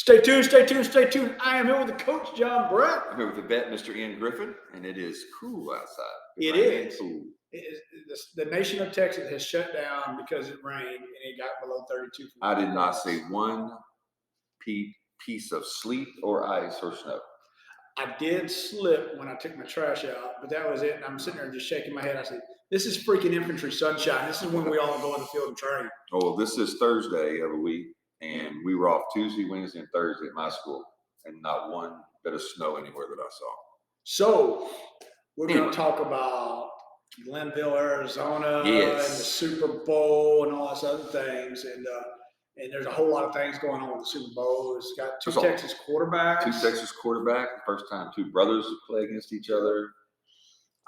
Stay tuned, stay tuned, stay tuned. I am here with the coach, John Brett. I'm here with the vet, Mr. Ian Griffin, and it is cool outside. It is. Cool. The nation of Texas has shut down because it rained and it got below 32. I did not see one piece of sleet or ice or snow. I did slip when I took my trash out, but that was it. And I'm sitting there just shaking my head. I said, this is freaking infantry sunshine. This is when we all go in the field and train. Oh, well, this is Thursday of the week, and we were off Tuesday, Wednesday, and Thursday at my school, and not one bit of snow anywhere that I saw. So we're going to talk about Glenville, Arizona, and the Super Bowl and all those other things. And there's a whole lot of things going on with the Super Bowl. It's got two Texas quarterbacks. First time two brothers play against each other.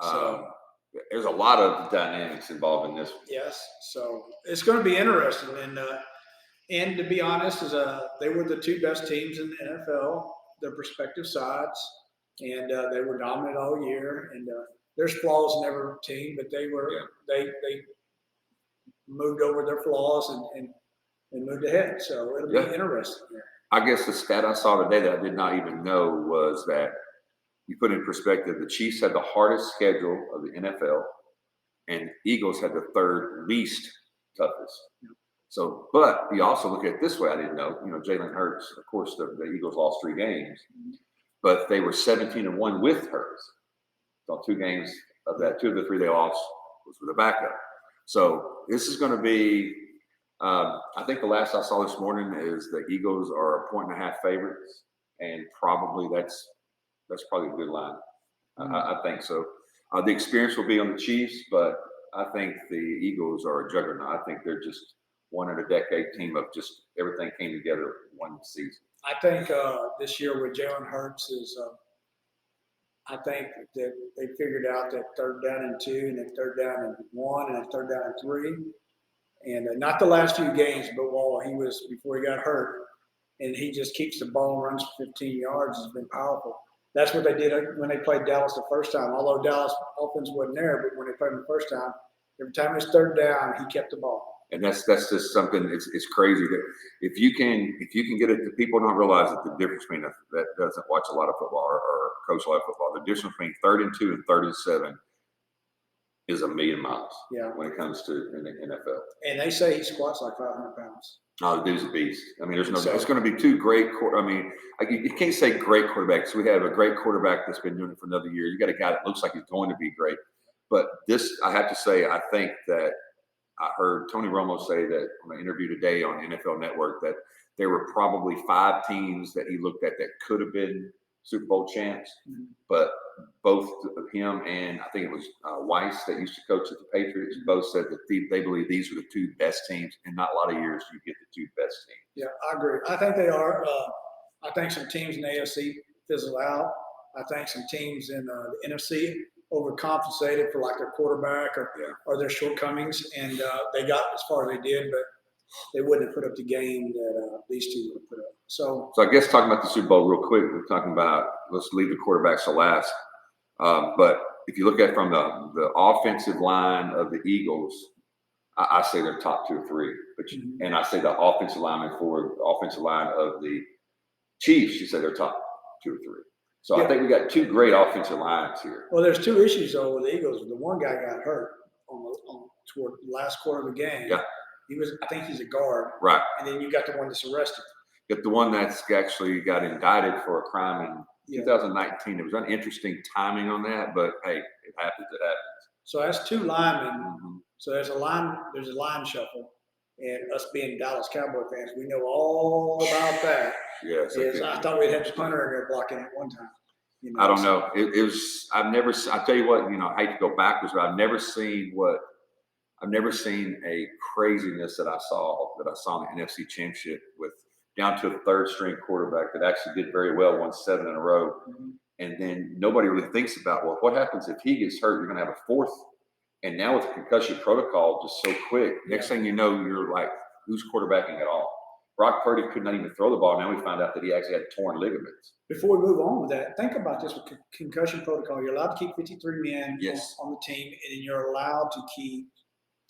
So there's a lot of dynamics involved in this one. Yes. So it's going to be interesting. And to be honest, they were the two best teams in the NFL, their respective sides. And they were dominant all year. And there's flaws in every team, but they moved over their flaws and moved ahead. So it'll be interesting here. I guess the stat I saw today that I did not even know was that you put in perspective, the Chiefs had the hardest schedule of the NFL, and Eagles had the third least toughest. Yeah. So, but you also look at it this way, I didn't know, Jalen Hurts, of course, the Eagles lost 3 games, but they were 17-1 with Hurts. So 2 games of that, 2 of the 3 they lost was with a backup. So this is going to be, I think the last I saw this morning is the Eagles are 1.5 favorites, and probably that's probably a good line. I think so. The experience will be on the Chiefs, but I think the Eagles are a juggernaut. I think they're just one in a decade team of just everything came together one season. I think this year with Jalen Hurts is, I think that they figured out that 3rd down and 2, and then 3rd down and 1, and then 3rd down and 3. And not the last few games, but before he got hurt, and he just keeps the ball and runs for 15 yards has been powerful. That's what they did when they played Dallas the first time. Although Dallas offense wasn't there, but when they played him the first time, every time it was 3rd down, he kept the ball. And that's just something. It's crazy that if you can get it, people don't realize that the difference between that doesn't watch a lot of football or coach a lot of football. The difference between 3rd and 2 and 3rd and 7 is a million miles. Yeah. When it comes to in the NFL. And they say he squats like 500 pounds. No, the dude's a beast. I mean, it's going to be 2 great. You can't say great quarterbacks. We have a great quarterback that's been doing it for another year. You got a guy that looks like he's going to be great. But this, I have to say, I think that I heard Tony Romo say that on an interview today on NFL Network that there were probably 5 teams that he looked at that could have been Super Bowl champs, but both him and I think it was Weiss that used to coach at the Patriots both said that they believe these are the 2 best teams. In not a lot of years, you get the 2 best teams. Yeah, I agree. I think they are. I think some teams in the AFC fizzle out. I think some teams in the NFC overcompensated for like their quarterback or their shortcomings, and they got as far as they did, but they wouldn't have put up the game that these 2 would have put up. So I guess talking about the Super Bowl real quick, we're talking about, let's leave the quarterbacks to last. But if you look at from the offensive line of the Eagles, I say they're top 2 or 3. And I say the offensive lineman for the offensive line of the Chiefs, you say they're top 2 or 3. So I think we got 2 great offensive lines here. Well, there's 2 issues though with the Eagles. The one guy got hurt toward the last quarter of the game. Yeah. I think he's a guard. Right. And then you got the one that's arrested. Got the one that's actually got indicted for a crime in 2019. There was an interesting timing on that, but hey, it happens. So that's 2 linemen. So there's a line shuffle. And us being Dallas Cowboy fans, we know all about that. Yes. I thought we'd have a punter in there blocking it one time. I don't know. It was. I tell you what. I hate to go backwards, but I've never seen a craziness that I saw in the NFC Championship with down to a 3rd string quarterback that actually did very well, won 7 in a row, and then nobody really thinks about what happens if he gets hurt. You're going to have a 4th. And now with the concussion protocol just so quick, next thing you know, you're like, who's quarterbacking at all? Brock Purdy could not even throw the ball. Now we find out that he actually had torn ligaments. Before we move on with that, think about this with concussion protocol. You're allowed to keep 53 men on the team, and then you're allowed to keep,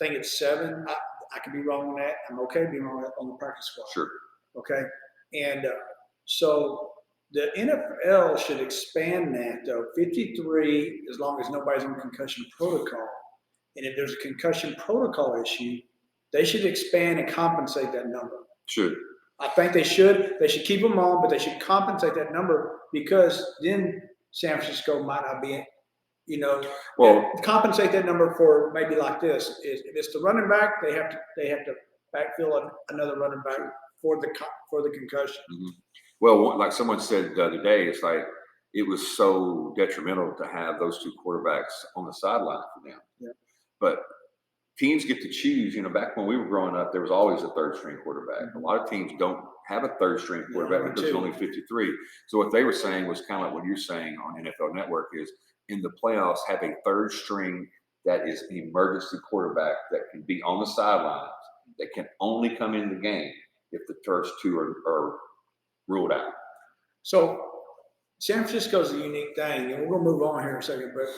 I think it's 7. I could be wrong on that. I'm okay being wrong on the practice squad. Sure. Okay. And So the NFL should expand that though. 53, as long as nobody's on concussion protocol. And if there's a concussion protocol issue, they should expand and compensate that number. Should. I think they should. They should keep them on, but they should compensate that number because then San Francisco might not be, Well, compensate that number for maybe like this. If it's the running back, they have to backfill another running back for the concussion. mhm. Well, like someone said the other day, it's like it was so detrimental to have those two quarterbacks on the sideline for them. Yeah. But teams get to choose. Back when we were growing up, there was always a third string quarterback. A lot of teams don't have a third string quarterback because there's only 53. So what they were saying was kind of like what you're saying on NFL Network is in the playoffs, have a third string that is an emergency quarterback that can be on the sidelines, that can only come in the game if the first two are ruled out. So San Francisco is a unique thing, and we're going to move on here in a second, but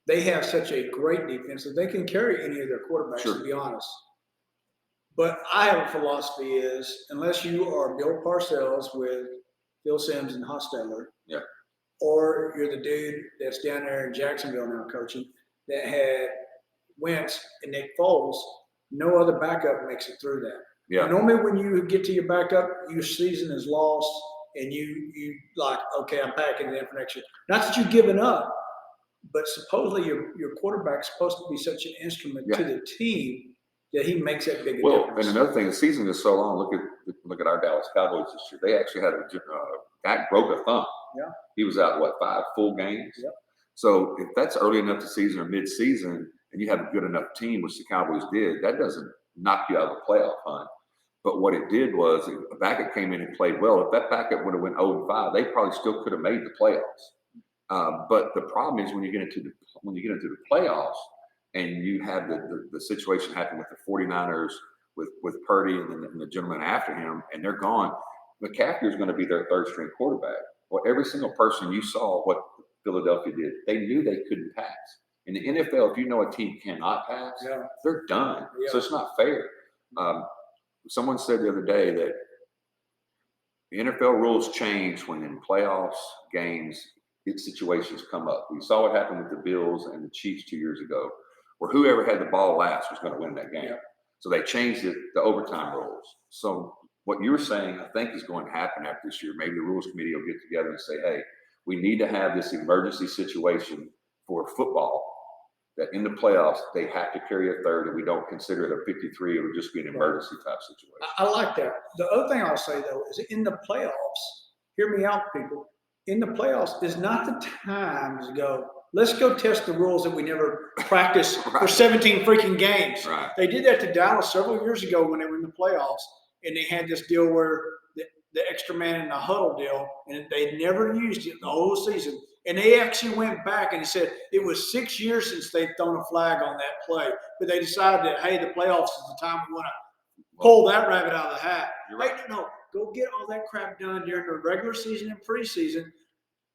they have such a great defense that they can carry any of their quarterbacks, Sure. to be honest. But I have a philosophy is, unless you are Bill Parcells with Phil Simms and Hostetler, Yeah. or you're the dude that's down there in Jacksonville now coaching that had Wentz and Nick Foles, no other backup makes it through that. Yeah. Normally when you get to your backup, your season is lost and you like, okay, I'm packing it in for next year. Not that you've given up, but supposedly your quarterback's supposed to be such an instrument to the team that he makes that big a difference. And another thing, the season is so long. Look at our Dallas Cowboys this year. They actually had a guy broke a thumb. Yeah. He was out 5 full games. Yep. So if that's early enough to season or mid-season, and you have a good enough team, which the Cowboys did, that doesn't knock you out of the playoff hunt. But what it did was a backup came in and played well. If that backup would have went 0-5, they probably still could have made the playoffs. But the problem is when you get into the playoffs and you have the situation happen with the 49ers with Purdy and the gentleman after him, and they're gone, McCaffrey is going to be their third string quarterback. Well, every single person you saw what Philadelphia did, they knew they couldn't pass. In the NFL, if you know a team cannot pass, they're done. Yeah. So it's not fair. Someone said the other day that the NFL rules change when in playoffs, games, situations come up. We saw what happened with the Bills and the Chiefs 2 years ago, where whoever had the ball last was going to win that game. Yeah. So they changed the overtime rules. So what you're saying, I think, is going to happen after this year. Maybe the rules committee will get together and say, hey, we need to have this emergency situation for football that in the playoffs, they have to carry a third, and we don't consider it a 53. It would just be an emergency type situation. I like that. The other thing I'll say, though, is in the playoffs, hear me out, people. In the playoffs is not the time to go, let's go test the rules that we never practiced for 17 freaking games. Right. They did that to Dallas several years ago when they were in the playoffs, and they had this deal where the extra man in the huddle deal, and they never used it the whole season. And they actually went back and said it was 6 years since they'd thrown a flag on that play. But they decided that, hey, the playoffs is the time we want to pull that rabbit out of the hat. Right. Hey, no, go get all that crap done during the regular season and preseason.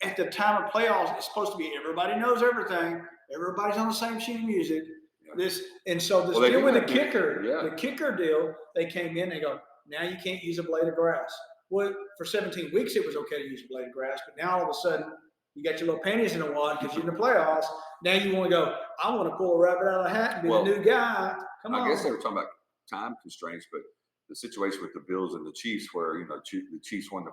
At the time of playoffs, it's supposed to be everybody knows everything. Everybody's on the same sheet of music. So this deal with the kicker deal, they came in, they go, now you can't use a blade of grass. Well, for 17 weeks, it was okay to use a blade of grass, but now all of a sudden, you got your little panties in a wad because you're in the playoffs. Now you want to go, I want to pull a rabbit out of the hat and be the new guy. Come on. I guess they were talking about time constraints, but the situation with the Bills and the Chiefs where, the Chiefs won the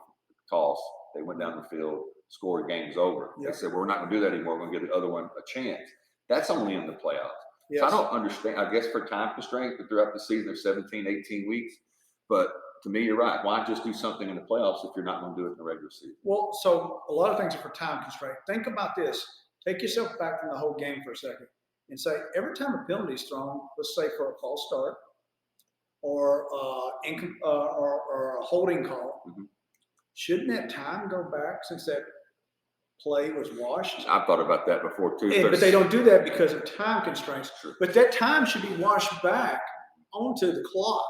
toss. They went down the field, scored, game's over. Yep. They said, we're not going to do that anymore. We're going to give the other one a chance. That's only in the playoffs. Yes. So I don't understand, I guess for time constraints, but throughout the season, there's 17, 18 weeks. But to me, you're right. Why just do something in the playoffs if you're not going to do it in the regular season? Well, so a lot of things are for time constraint. Think about this. Take yourself back from the whole game for a second and say, every time a penalty is thrown, let's say for a false start or a holding call, shouldn't that time go back since that play was washed? I've thought about that before too. But they don't do that because of time constraints. Sure. But that time should be washed back onto the clock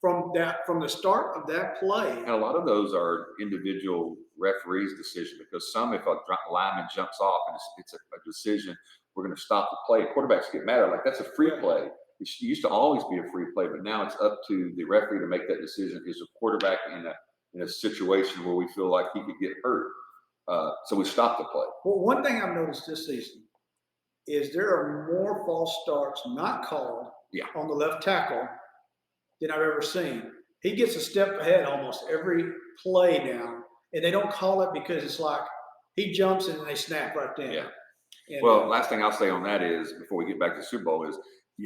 from the start of that play. And a lot of those are individual referees' decision because some, if a lineman jumps off and it's a decision, we're going to stop the play. Quarterbacks get mad. Like, that's a free play. It used to always be a free play, but now it's up to the referee to make that decision. Is a quarterback in a in a situation where we feel like he could get hurt. So we stopped the play. Well, one thing I've noticed this season is there are more false starts not called on the left tackle than I've ever seen. He gets a step ahead almost every play now, and they don't call it because it's like he jumps and then they snap right then. Yeah. And, well, last thing I'll say on that is, before we get back to the Super Bowl, is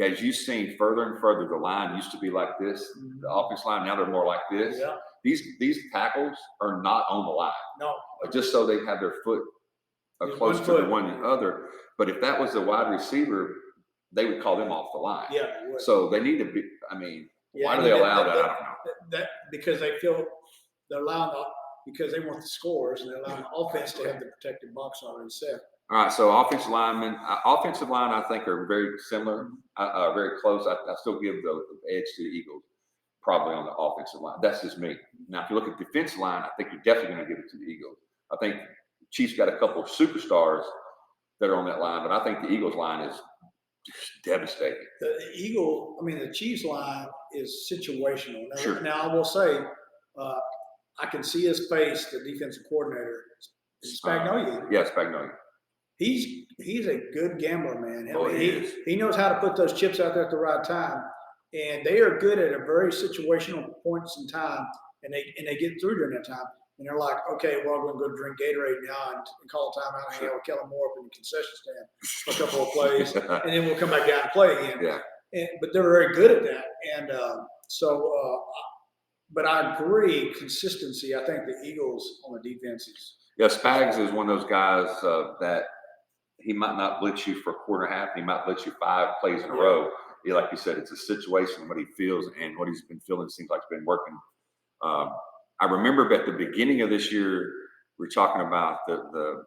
as you've seen further and further, the line used to be like this, the offense line. Now they're more like this. Yeah. These tackles are not on the line. No. Just so they have their foot close to the one other. But if that was a wide receiver, they would call them off the line. Yeah. So they need to be. I mean, why do they allow that? I don't know. That because they feel they're allowing because they want the scores and they're allowing the offense to have the protected box already set. All right, so offensive line, I think are very similar, very close. I still give the edge to the Eagles, probably on the offensive line. That's just me. Now, if you look at the defensive line, I think you're definitely going to give it to the Eagles. I think Chiefs got a couple of superstars that are on that line, but I think the Eagles line is just devastating. The Chiefs line is situational. Now, sure. Now I will say, I can see his face, the defensive coordinator, Spagnuolo. Spagnuolo. He's a good gambler, man. He knows how to put those chips out there at the right time, and they are good at a very situational points in time, and they get through during that time. And they're like, okay, well, we're going to go drink Gatorade now and call a timeout and hang out with Kellen Moore up in the concession stand for a couple of plays, and then we'll come back down and play again. Yeah. But they're very good at that, and but I agree, consistency. I think the Eagles on the defense is. Yeah, Spags is one of those guys that he might not blitz you for a quarter and a half. He might blitz you 5 plays in a row. Like you said, it's a situation, what he feels and what he's been feeling seems like it's been working. I remember at the beginning of this year, we were talking about the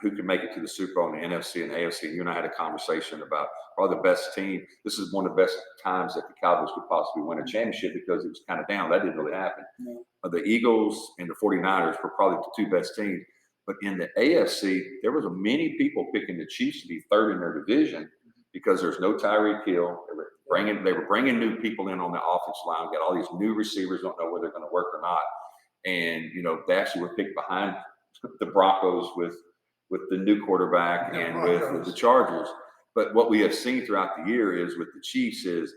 who could make it to the Super Bowl in the NFC and AFC. And you and I had a conversation about probably the best team. This is one of the best times that the Cowboys could possibly win a championship because it was kind of down. That didn't really happen. No. The Eagles and the 49ers were probably the 2 best teams. But in the AFC, there was many people picking the Chiefs to be third in their division because there's no Tyreek Hill. They were bringing new people in on the offensive line. We got all these new receivers, don't know whether they're going to work or not. And, they actually were picked behind the Broncos with the new quarterback and with the Chargers. But what we have seen throughout the year is with the Chiefs is,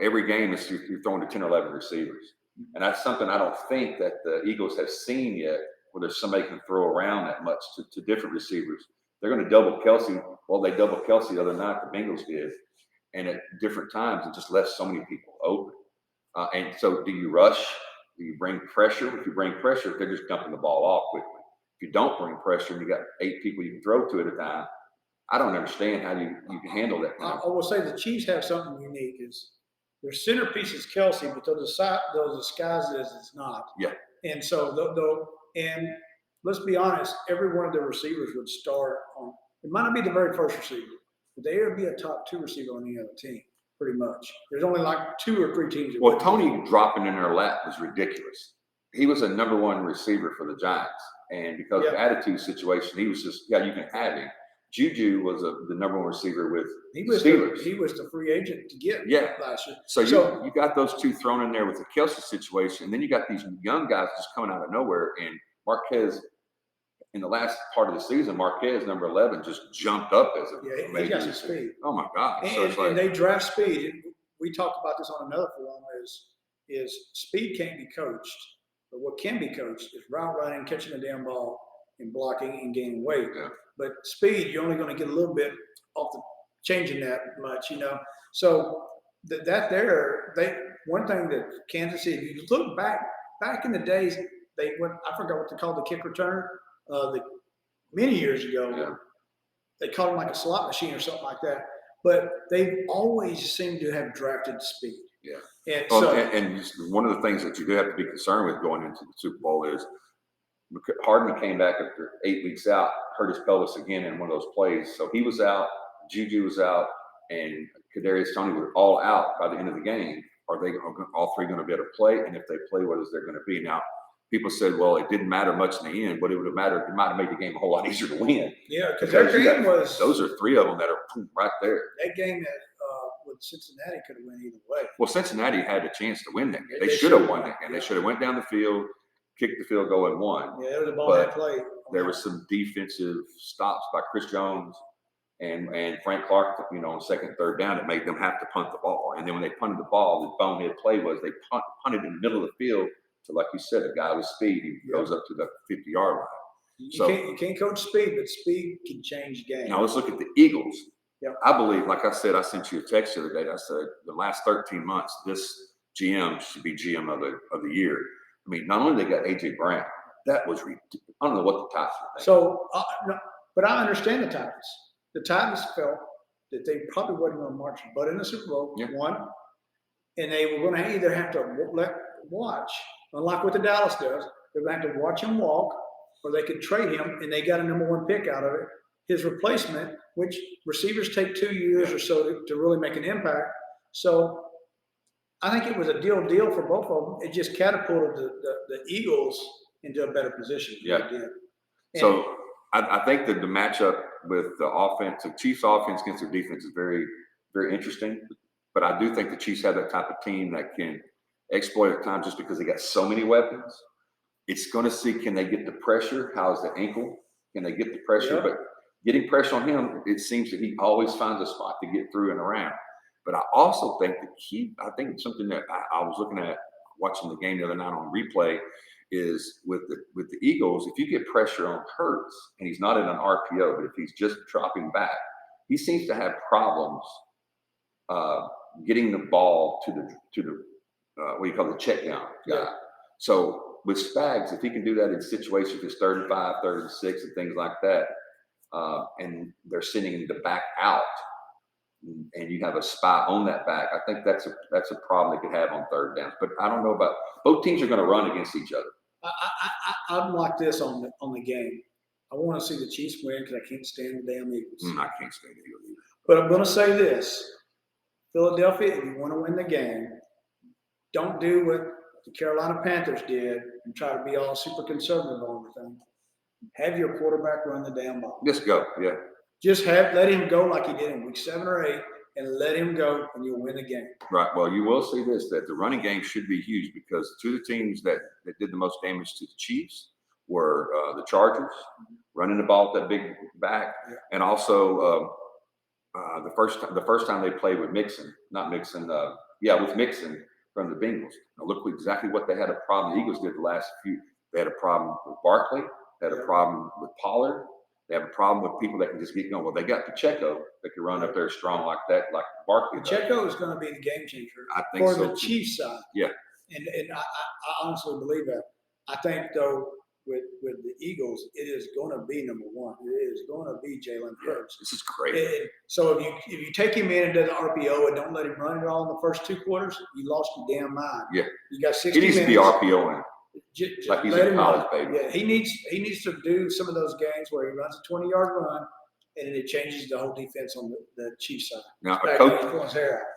every game is you're throwing to 10 or 11 receivers. And that's something I don't think that the Eagles have seen yet, where there's somebody can throw around that much to different receivers. They're going to double Kelce. Well, they doubled Kelce the other night, the Bengals did. And at different times, it just left so many people open. And so do you rush? Do you bring pressure? If you bring pressure, they're just dumping the ball off quickly. If you don't bring pressure and you got 8 people you can throw to at a time, I don't understand how you can handle that. I will say the Chiefs have something unique is their centerpiece is Kelce, but those disguises it's not. Yeah. And so and let's be honest, every one of the receivers would start on. It might not be the very first receiver, but they would be a top 2 receiver on any other team, pretty much. There's only like 2 or 3 teams. Well, Tony dropping in their lap was ridiculous. He was a number 1 receiver for the Giants, and because of the attitude situation, he was just you can have him. Juju was the number 1 receiver with Steelers. He was the free agent to get last year. So you got those 2 thrown in there with the Kelce situation, and then you got these young guys just coming out of nowhere. And Marquez, in the last part of the season, Marquez, number 11, just jumped up as a he got some speed. Oh my God! And they draft speed. We talked about this on another forum. Is speed can't be coached, but what can be coached is route running, catching the damn ball, and blocking and gaining weight. Yeah. But speed, you're only going to get a little bit off the changing that much, So one thing that Kansas City, if you look back in the days, I forgot what they called the kick returner. Many years ago, they called him like a slot machine or something like that. But they always seem to have drafted speed. Yeah. And one of the things that you do have to be concerned with going into the Super Bowl is Hardman came back after 8 weeks out, hurt his pelvis again in one of those plays. So he was out, Juju was out, and Kadarius Toney were all out by the end of the game. Are they all 3 going to be able to play? And if they play, what is there going to be? Now, people said, well, it didn't matter much in the end, but it would have mattered. It might have made the game a whole lot easier to win. Yeah, because their game was. Those are 3 of them that are right there. That game that with Cincinnati could have went either way. Well, Cincinnati had a chance to win that game. They They should have should've won won, that game. yeah. They should have went down the field, kicked the field goal and won. Yeah, there was a ball But that play. There was some defensive stops by Chris Jones and Frank Clark, on second, third down that made them have to punt the ball. And then when they punted the ball, the bonehead play was they punted in the middle of the field to, like you said, a guy with speed. He goes up to the 50-yard line. You can't coach speed, but speed can change the game. Now let's look at the Eagles. Yep. I believe, like I said, I sent you a text the other day. I said the last 13 months, this GM should be GM of the year. I mean, not only they got AJ Brown, that was ridiculous. I don't know what the Titans were thinking. So, no, but I understand the Titans. The Titans felt that they probably wasn't going to march but in the Super Bowl, one, and they were going to either have to watch, unlike what the Dallas does, they're going to have to watch him walk, or they could trade him, and they got a number 1 pick out of it. His replacement, which receivers take 2 years or so to really make an impact. So I think it was a deal for both of them. It just catapulted the Eagles into a better position. Yeah. So I think that the matchup with the offense, the Chiefs offense against their defense is very, very interesting. But I do think the Chiefs have that type of team that can exploit at times just because they got so many weapons. It's going to see, can they get the pressure? How's the ankle? Can they get the pressure? Yeah. But getting pressure on him, it seems that he always finds a spot to get through and around. But I also think I think it's something that I was looking at watching the game the other night on replay is with the Eagles, if you get pressure on Hurts and he's not in an RPO, but if he's just dropping back, he seems to have problems getting the ball to the what you call the check down guy. Yeah. So with Spags, if he can do that in situations, it's 3rd and 5, 3rd and 6, and things like that, and they're sending the back out, and you have a spy on that back, I think that's a problem they could have on 3rd downs. But I don't know about both teams are going to run against each other. I'm like this on the game. I want to see the Chiefs win because I can't stand the damn Eagles. I can't stand the Eagles either. But I'm going to say this: Philadelphia, if you want to win the game, don't do what the Carolina Panthers did and try to be all super conservative on everything. Have your quarterback run the damn ball. Just go, yeah. Just let him go like he did in week 7 or 8, and let him go, and you'll win the game. Right. Well, you will see this, that the running game should be huge because 2 of the teams that did the most damage to the Chiefs were the Chargers, running the ball with that big back, and also the first time they played with Mixon, with Mixon from the Bengals. Now look exactly what they had a problem. The Eagles did the last few. They had a problem with Barkley. They had a problem with Pollard. They have a problem with people that can just get going. Well, they got Pacheco that can run up there strong like that, like Barkley. Pacheco is going to be the game changer I think for so the too. Chiefs side. Yeah. And I honestly believe that. I think, though, with the Eagles, it is going to be number 1. It is going to be Jalen Hurts. This is great. And so if you take him in and do the RPO and don't let him run it all in the first 2 quarters, you lost your damn mind. Yeah. You got 60 He needs minutes. to be RPOing. Just Like he's let in him college, run. baby. Yeah, he needs to do some of those games where he runs a 20-yard run, and then it changes the whole defense on the Chiefs side. Now,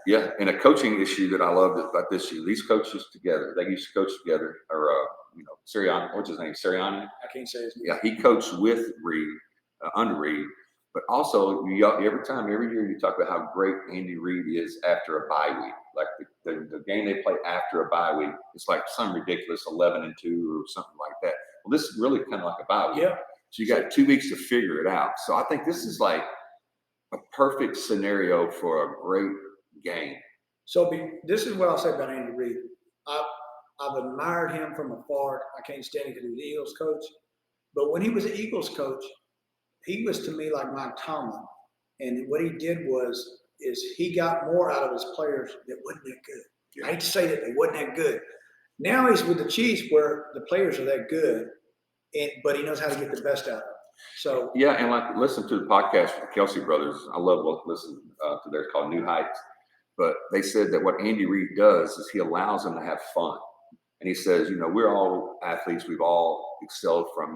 Yeah. And a coaching issue that I loved about this year, these coaches together, they used to coach together, or, Sirianni, what's his name? Sirianni? I can't say his name. Yeah, he coached with Reed, under Reed, but also every year you talk about how great Andy Reid is after a bye week. Like the game they play after a bye week, it's like some ridiculous 11-2 or something like that. Well, this is really kind of like a bye week. Yeah. So you got 2 weeks to figure it out. So I think this is like a perfect scenario for a great game. So this is what I'll say about Andy Reid. I've admired him from afar. I can't stand him because he was the Eagles coach. But when he was the Eagles coach, he was to me like Mike Tomlin. And what he did is he got more out of his players that wasn't that good. Yeah. I hate to say that, they wasn't that good. Now he's with the Chiefs where the players are that good, but he knows how to get the best out of them. So yeah, and like listen to the podcast with the Kelsey brothers. I love listening to theirs called New Heights. But they said that what Andy Reid does is he allows them to have fun. And he says, we're all athletes. We've all excelled from,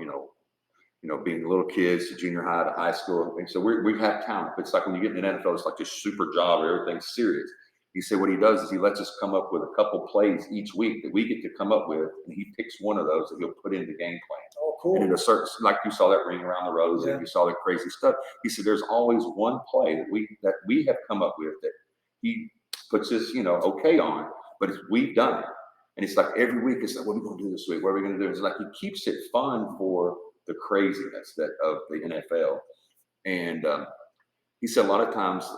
being little kids to junior high to high school. And so we have talent. It's like when you get in the NFL, it's like this super job where everything's serious. He said what he does is he lets us come up with a couple plays each week that we get to come up with, and he picks one of those that he'll put in the game plan. Oh, cool. And in a certain, like you saw that ring around the rose, and you saw that crazy stuff. He said there's always one play that we have come up with that he puts his, okay on, but we've done it. And it's like every week, it's like, what are we going to do this week? What are we going to do? It's like he keeps it fun for the craziness of the NFL. And he said a lot of times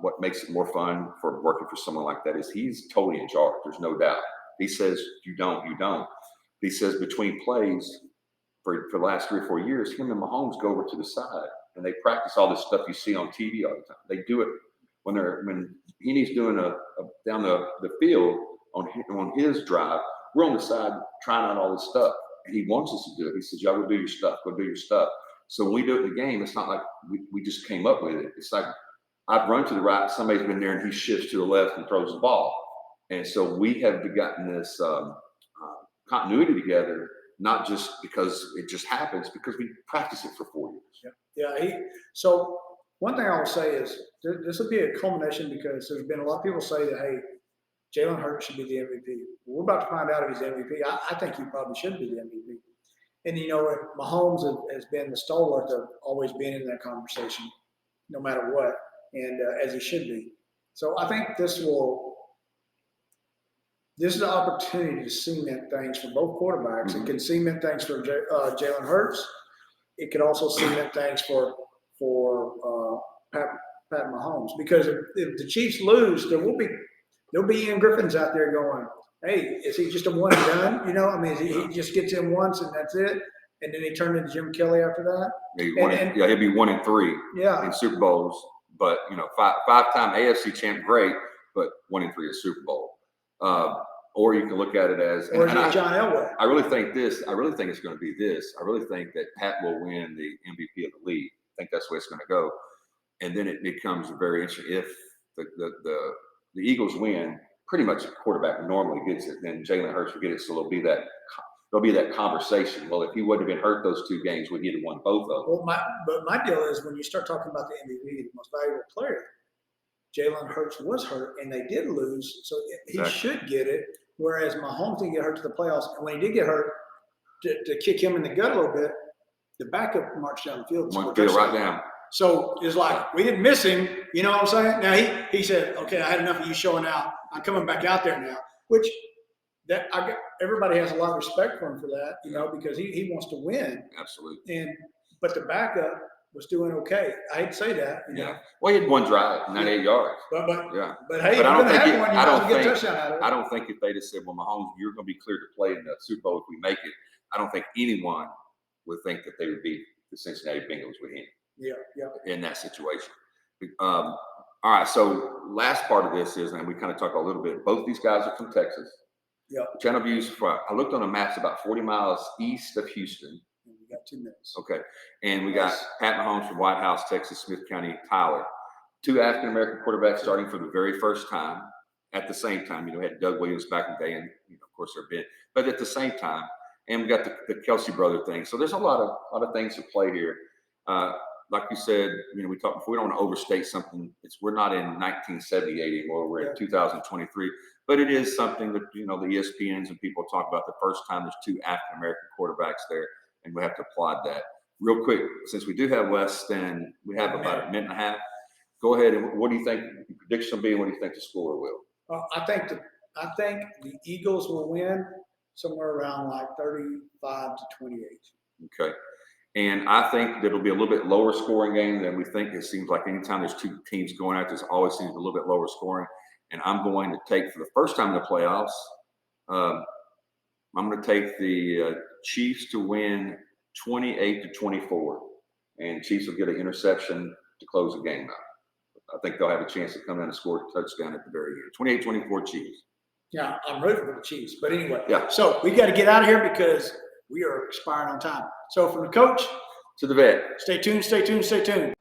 what makes it more fun for working for someone like that is he's totally in charge. There's no doubt. He says, you don't. He says between plays for the last 3 or 4 years, him and Mahomes go over to the side and they practice all this stuff you see on TV all the time. They do it when he's doing down the field on his drive. We're on the side trying out all this stuff, and he wants us to do it. He says, "Y'all go do your stuff. Go do your stuff." So when we do it in the game, it's not like we just came up with it. It's like I've run to the right, somebody's been there, and he shifts to the left and throws the ball. And so we have gotten this continuity together, not just because it just happens, because we practice it for 4 years. Yeah. So one thing I will say is this will be a culmination, because there's been a lot of people say that, hey, Jalen Hurts should be the MVP. We're about to find out if he's MVP. I think he probably should be the MVP. And, Mahomes has been the stalwart of always being in that conversation, no matter what, and as he should be. So I think this is an opportunity to cement things for both quarterbacks. Mm-hmm. It can cement things for Jalen Hurts. It could also cement things for Pat Mahomes. Because if the Chiefs lose, there'll be Ian Griffins out there going, hey, is he just a one and done? He just gets in once and that's it, and then he turned into Jim Kelly after that. Yeah, he'll be 1-3 in Super Bowls, but five-time AFC champ, great, but 1-3 in Super Bowl. Or you can look at it as, John Elway. I really think it's going to be this. I really think that Pat will win the MVP of the league. I think that's the way it's going to go, and then it becomes very interesting if the Eagles win. Pretty much the quarterback normally gets it, then Jalen Hurts will get it. So there'll be that conversation. Well, if he wouldn't have been hurt those 2 games, would he have won both of them? But my deal is, when you start talking about the MVP, the most valuable player, Jalen Hurts was hurt, and they did lose, so he should get it. Whereas Mahomes didn't get hurt to the playoffs, and when he did get hurt, to kick him in the gut a little bit, the backup marched down the field. Get it right down. So it's like, we didn't miss him. You know what I'm saying? Now he said, okay, I had enough of you showing out. I'm coming back out there now. Which everybody has a lot of respect for him for that, because he wants to win. Absolutely. But the backup was doing okay. I hate to say that. Yeah. Well, he had 1 drive, 98 yards. But I hey, don't think if they just said, well, Mahomes, you're going to be cleared to play in the Super Bowl if we make it, I don't think anyone would think that they would beat the Cincinnati Bengals with him. Yeah. In that situation. All right. So last part of this is, and we kind of talked a little bit, both these guys are from Texas. Yeah. Channel View's I looked on a map, about 40 miles east of Houston. And we got 2 minutes. Okay. And we got Pat Mahomes from White House, Texas, Smith County, Tyler. 2 African-American quarterbacks starting for the very first time. At the same time, we had Doug Williams back in the day, and of course there have been, but at the same time, and we got the Kelsey brother thing. So there's a lot of things to play here. Like you said, we talked before, we don't want to overstate something. We're not in 1978 anymore. We're in 2023, but it is something that, the ESPNs and people talk about the first time there's 2 African-American quarterbacks there, and we have to applaud that. Real quick, since we do have less than, we have about a minute and a half, go ahead. And what do you think the prediction will be? And what do you think the score will? I think the Eagles will win somewhere around like 35-28. Okay. And I think it'll be a little bit lower scoring game than we think. It seems like anytime there's 2 teams going out, there's always seems a little bit lower scoring. And I'm going to take, for the first time in the playoffs, I'm going to take the Chiefs to win 28-24. And Chiefs will get an interception to close the game out. I think they'll have a chance to come in and score a touchdown at the very end. 28-24 Chiefs. Yeah, I'm rooting for the Chiefs. But anyway, yeah. So we got to get out of here because we are expiring on time. So from the coach to the vet, stay tuned, stay tuned, stay tuned.